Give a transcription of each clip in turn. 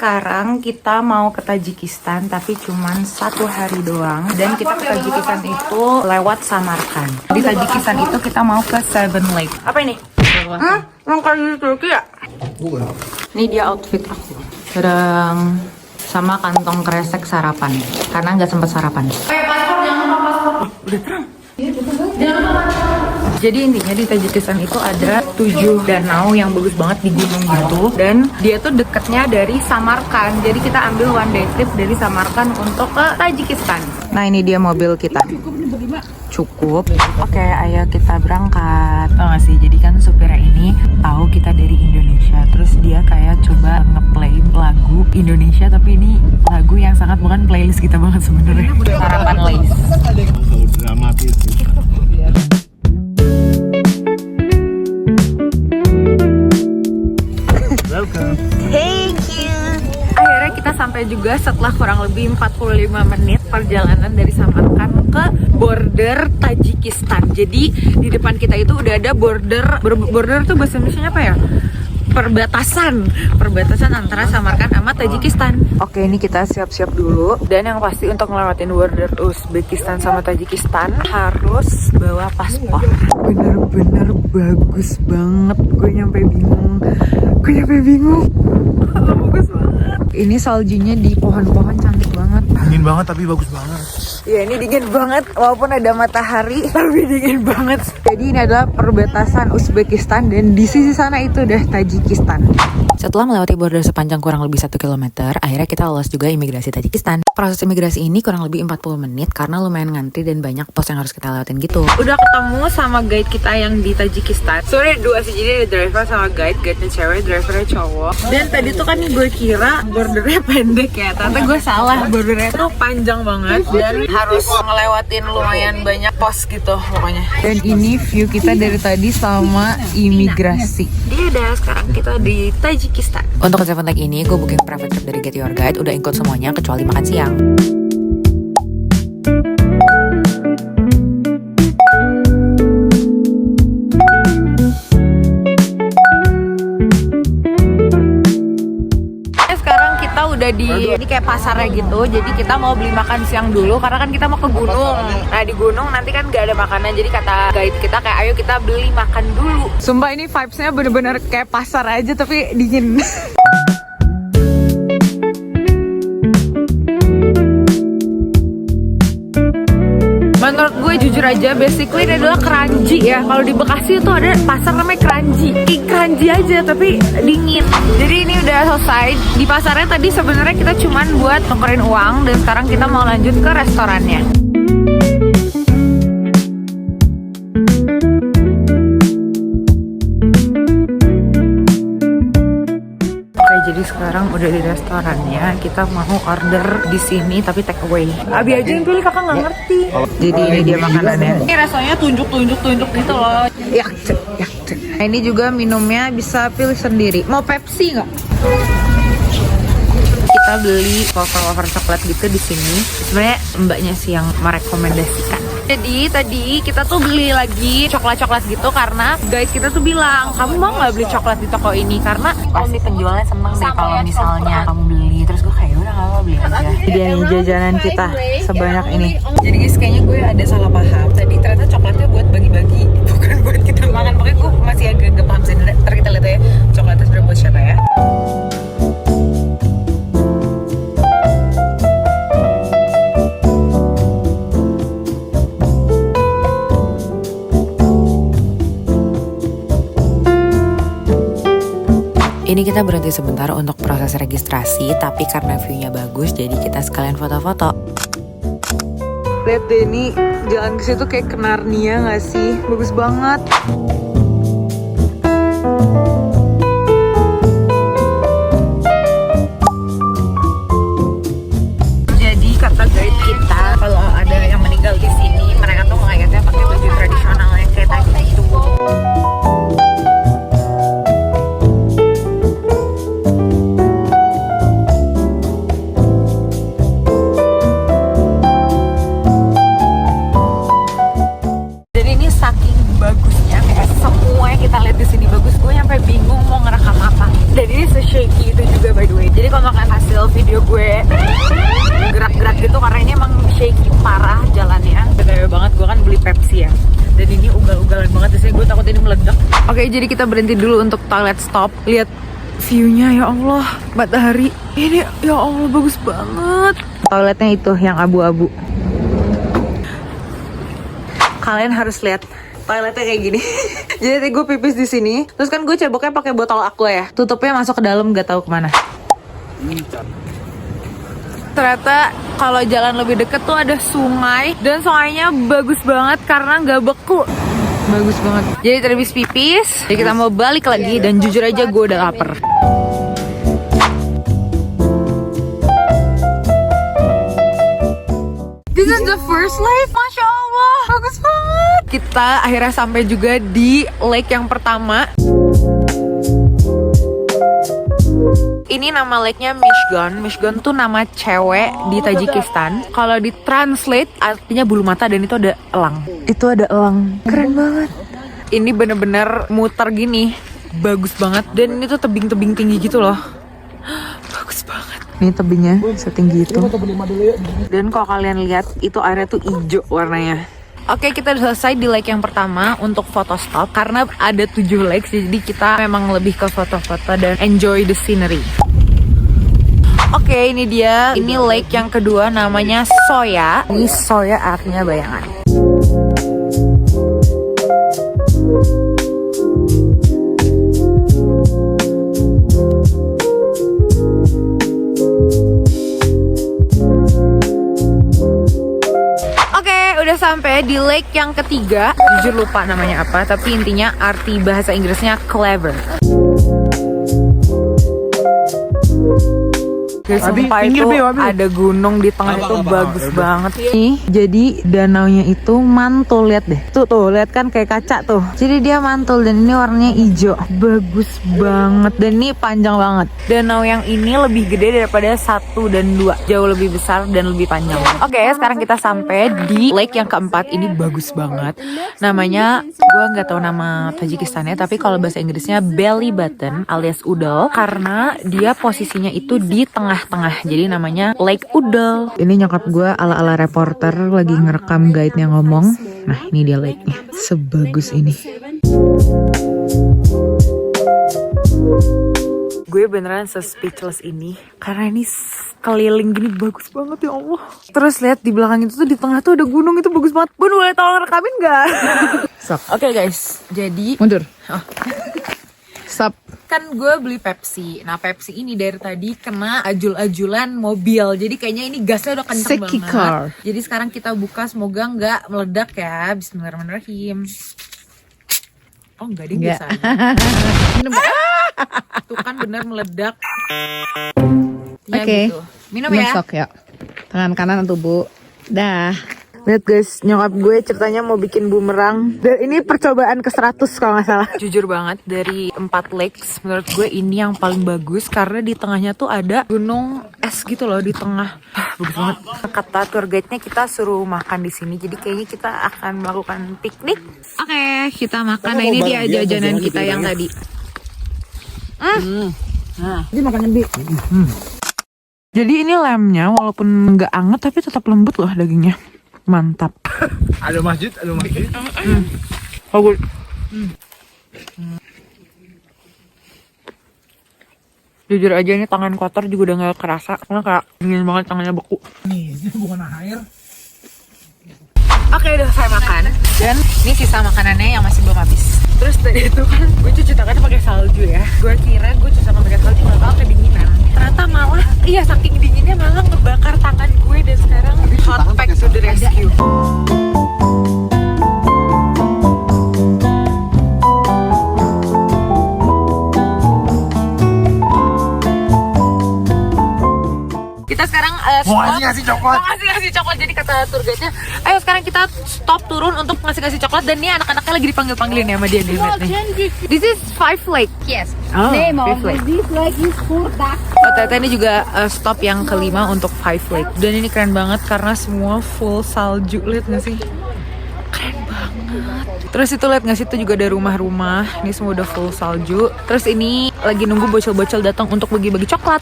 sekarang kita mau ke Tajikistan, tapi cuman 1 hari doang. Dan kita ke Tajikistan itu lewat Samarkand. Di Tajikistan itu kita mau ke Seven Lake. Apa ini? Yang kayak di Turki ya? Ini dia outfit aku. Sedang sama kantong kresek sarapan. Karena nggak sempat sarapan. Paspor, jangan lupa paspor. Udah terang. Jangan lupa paspor. Jadi intinya di Tajikistan itu ada 7 danau yang bagus banget di gunung gitu. Dan dia tuh deketnya dari Samarkand. Jadi kita ambil one day trip dari Samarkand untuk ke Tajikistan. Nah ini dia mobil kita. Cukup. Oke, ayo kita berangkat. Tau gak sih, jadi kan supirnya ini tahu kita dari Indonesia. Terus dia kayak coba ngeplay lagu Indonesia, tapi ini lagu yang sangat bukan playlist kita banget sebenarnya. Sarapan Lays. Dramatis. Welcome. Thank you. Akhirnya kita sampai juga setelah kurang lebih 45 menit perjalanan dari Samarkand ke border Tajikistan. Jadi di depan kita itu udah ada border tuh bahasa Indonesia apa ya? Perbatasan antara Samarkand sama Tajikistan. Oke, ini kita siap-siap dulu. Dan yang pasti untuk ngelewatin border Uzbekistan sama Tajikistan harus bawa paspor. Bener-bener bagus banget. Gue nyampe bingung. Bagus banget. Ini saljunya di pohon-pohon cantik banget. Dingin banget tapi bagus banget. Ya ini dingin banget, walaupun ada matahari, tapi dingin banget. Jadi ini adalah perbatasan Uzbekistan dan di sisi sana itu udah Tajikistan. Setelah melewati border sepanjang kurang lebih 1 km, akhirnya kita lolos juga imigrasi Tajikistan. Proses imigrasi ini kurang lebih 40 menit karena lumayan ngantri dan banyak pos yang harus kita lewatin gitu. Udah ketemu sama guide kita yang di Tajikistan. Sebenernya dua sih, jadi ada driver sama guide-nya cewek, drivernya cowok. Dan tadi tuh kan gue kira bordernya pendek ya, ternyata gue salah. Bordernya tuh panjang banget dan harus ngelewatin lumayan banyak pos gitu pokoknya. Dan ini view kita dari tadi sama imigrasi. Dia udah sekarang kita di Tajikistan. Untuk ke Seven Lake ini gue booking private trip dari Get Your Guide, udah include semuanya kecuali makan siang. Udah di ini kayak pasarnya gitu, jadi kita mau beli makan siang dulu karena kan kita mau ke gunung. Nah di gunung nanti kan gak ada makanan, jadi kata guide kita kayak ayo kita beli makan dulu. Sumpah ini vibesnya bener-bener kayak pasar aja tapi dingin. Menurut gue jujur aja, basically ini adalah keranji ya. Kalau di Bekasi itu ada pasar namanya keranji. Keranji aja tapi dingin. Jadi ini udah selesai. Di pasarnya tadi sebenarnya kita cuman buat nukerin uang dan sekarang kita mau lanjut ke restorannya. Jadi sekarang udah di restorannya, kita mau order di sini tapi take away. Abi aja yang pilih, kakak nggak ngerti. Jadi ini dia makanannya. Ini rasanya tunjuk gitu loh. Yakcek. Nah, ini juga minumnya bisa pilih sendiri. Mau Pepsi nggak? Kita beli wafer coklat gitu di sini. Sebenarnya mbaknya sih yang merekomendasikan. Jadi tadi kita tuh beli lagi coklat gitu karena guys kita tuh bilang, kamu mau nggak beli coklat di toko ini? Karena pasti penjualnya seneng deh kalau misalnya kamu beli. Terus gue kayak udah nggak mau beli aja. Jadi nih jajanan kita sebanyak ini. Jadi guys kayaknya gue ada salah paham. Tadi ternyata coklatnya buat bagi-bagi, bukan buat kita makan. Pokoknya gue masih agak paham sih. Ntar kita lihat ya coklatnya sebenarnya buat siapa ya. Ini kita berhenti sebentar untuk proses registrasi, tapi karena view-nya bagus, jadi kita sekalian foto-foto. Lihat deh, ini jalan ke situ kayak ke Narnia nggak sih? Bagus banget. Jadi kata guide kita, kalau ada yang meninggal di sini, mereka tuh melayatnya pakai baju tradisional yang kayak tadi itu. Kita lihat di sini bagus, gue nyampe bingung mau ngerekam apa. Dan ini se-shaky itu juga by the way. Jadi kalau makan ini meledak. Oke, jadi kita berhenti dulu untuk toilet stop. Lihat view-nya, ya Allah, matahari. Ini ya Allah bagus banget. Toiletnya itu yang abu-abu. Kalian harus lihat toiletnya kayak gini. Jadi gue pipis di sini, terus kan gue ceboknya pakai botol aqua ya. Tutupnya masuk ke dalam, nggak tahu kemana. Ternyata kalau jalan lebih deket tuh ada sungai, dan sungainya bagus banget karena nggak beku. Bagus banget. Jadi tadi habis pipis, jadi kita mau balik lagi, dan jujur aja gue udah lapar. This is the first lake, Masya Allah, bagus banget. Kita akhirnya sampai juga di lake yang pertama. Ini nama lake-nya Mishgon. Mishgon tuh nama cewek di Tajikistan. Kalau ditranslate artinya bulu mata, dan itu ada elang. Itu ada elang. Keren banget. Ini bener-bener muter gini. Bagus banget. Dan ini tuh tebing-tebing tinggi gitu loh. Bagus banget. Ini tebingnya setinggi itu. Dan kalau kalian lihat, itu airnya tuh hijau warnanya. Oke, kita udah selesai di lake yang pertama untuk foto stop. Karena ada 7 lakes, jadi kita memang lebih ke foto-foto dan enjoy the scenery. Oke, ini dia. Ini lake yang kedua, namanya Soya. Ini Soya artinya bayangan. Udah sampai di lake yang ketiga. Jujur lupa namanya apa, tapi intinya arti bahasa Inggrisnya clever. Sumpah itu ada gunung di tengah, itu bagus banget. Nih, jadi danaunya itu mantul, lihat deh. Tuh, lihat kan kayak kaca tuh. Jadi dia mantul, dan ini warnanya hijau. Bagus banget, dan ini panjang banget. Danau yang ini lebih gede daripada 1 dan 2. Jauh lebih besar dan lebih panjang. Oke, sekarang kita sampai di lake yang keempat. Ini bagus banget. Namanya, gue nggak tahu nama Tajikistannya, tapi kalau bahasa Inggrisnya belly button alias udel, karena dia posisinya itu di tengah-tengah, jadi namanya Lake Udel. Ini nyokap gue ala-ala reporter lagi ngerekam guide-nya ngomong. Nah, ini dia lake-nya, sebagus ini. Gue beneran se-speechless ini karena ini keliling gini bagus banget, ya Allah. Terus lihat di belakang itu tuh, di tengah tuh ada gunung, itu bagus banget. Bun, boleh tolong rekamin nggak? Oke guys, jadi mundur. Stop. Kan gue beli Pepsi. Nah, Pepsi ini dari tadi kena ajul-ajulan mobil. Jadi kayaknya ini gasnya udah kenceng banget. Car. Jadi sekarang kita buka, semoga nggak meledak ya. Bismillahirrahmanirrahim. Oh, enggak deh, biasa aja. Minum. Tuh kan bener meledak. Ya, oke. Gitu. Minum ya. Masuk ya. Tangan kanan untuk Bu. Dah. Lihat guys, nyokap gue ceritanya mau bikin bumerang. Dan ini percobaan ke-100 kalau nggak salah. Jujur banget, dari 4 lakes, menurut gue ini yang paling bagus. Karena di tengahnya tuh ada gunung es gitu loh di tengah. Bagus banget. Kata tour guide-nya kita suruh makan di sini. Jadi kayaknya kita akan melakukan piknik. Oke, kita makan. Nah, ini dia jajanan kita yang tadi. Nah, ini makan lebih. Jadi ini lemnya walaupun nggak anget tapi tetap lembut loh dagingnya. Mantap. Ada masjid, ada masjid. Bagus. Jujur aja ini tangan kotor juga udah gak kerasa. Karena kayak dingin banget, tangannya beku. Nih, ini bukan air. Oke, udah saya makan. Dan ini sisa makanannya yang masih belum habis. Terus tadi itu kan gue cuci tangannya pakai salju ya. Gue kira gue cuci tangan pakai salju gak bakal kedinginan. Ternyata malah, iya saking dinginnya malah ngebakar tangan gue. Dan sekarang hot pack to the rescue. Kita sekarang stop. Mau ngasih coklat. Mau ngasih coklat. Jadi kata tour guide-nya, ayo sekarang kita stop turun untuk ngasih coklat. Dan ini anak-anaknya lagi dipanggil-panggilin ya sama dia nih. This is 5 lake. Yes. Oh, Name of Five Lake. this lake is Furdak. Oh, ternyata ini juga stop yang kelima untuk 5 lake. Dan ini keren banget karena semua full salju. Lihat gak sih? Keren banget. Terus itu lihat gak sih, itu juga ada rumah-rumah. Ini semua udah full salju. Terus ini lagi nunggu bocil-bocil datang untuk bagi-bagi coklat.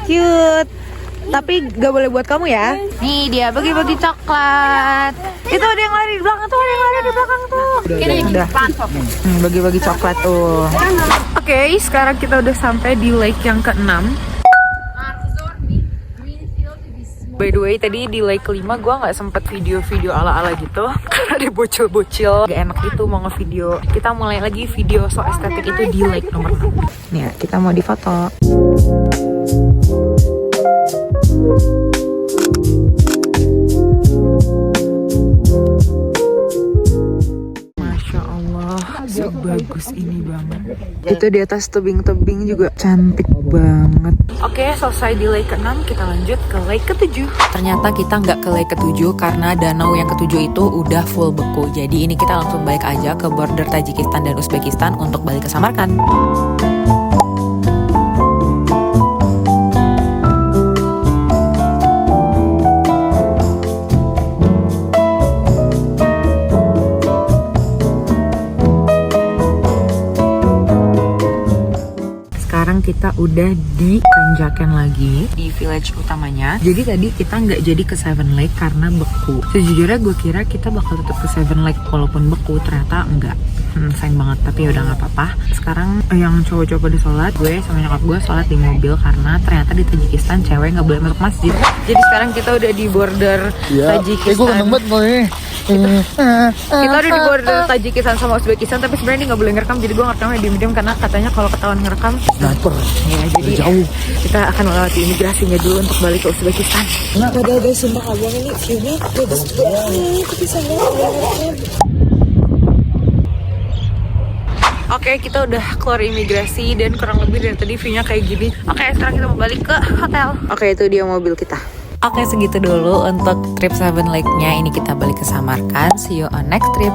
Cute. Tapi gak boleh buat kamu ya. Nih dia bagi-bagi coklat. Itu ada yang lari di belakang tuh, ada yang lari di belakang tuh. Udah. Bagi-bagi coklat tuh. Oke, sekarang kita udah sampai di lake yang ke-6. By the way, tadi di lake kelima gue nggak sempet video-video ala-ala gitu karena ada bocil-bocil. Gak enak gitu mau nge-video. Kita mulai lagi video so estetik itu di lake nomor 6. Nih ya, kita mau difoto. Masya Allah, sebagus ini banget. Itu di atas tebing-tebing juga cantik banget. Oke, selesai di lake ke-6, kita lanjut ke lake ke-7. Ternyata kita nggak ke lake ke-7 karena danau yang ke-7 itu udah full beku. Jadi ini kita langsung balik aja ke border Tajikistan dan Uzbekistan untuk balik ke Samarkand. Sekarang kita udah di tanjakan lagi di village utamanya. Jadi tadi kita nggak jadi ke Seven Lake karena beku. Sejujurnya gue kira kita bakal tetap ke Seven Lake walaupun beku, ternyata enggak. Sayang banget, tapi ya udah nggak apa-apa. Sekarang yang cowok-cowok pada sholat, gue sama nyokap gue sholat di mobil karena ternyata di Tajikistan cewek nggak boleh masuk masjid. Jadi sekarang kita udah di border Tajikistan. Gue seneng banget kalau ini. Kita udah di border Tajikistan sama Uzbekistan, tapi sebenarnya ini nggak boleh ngerekam, jadi gue ngerekamnya diem-diem karena katanya kalau ketahuan ngerekam Sniper. ya, jadi jauh. kita akan melewati imigrasinya dulu untuk balik ke Uzbekistan. Padahal guys, sumpah abang ini view-nya bagus banget, tapi sayang banget. Oke, kita udah keluar imigrasi dan kurang lebih dari tadi view-nya kayak gini. Oke, sekarang kita mau balik ke hotel. Oke, itu dia mobil kita. Oke, segitu dulu untuk trip Seven Lake-nya. Ini kita balik ke Samarkand. See you on next trip.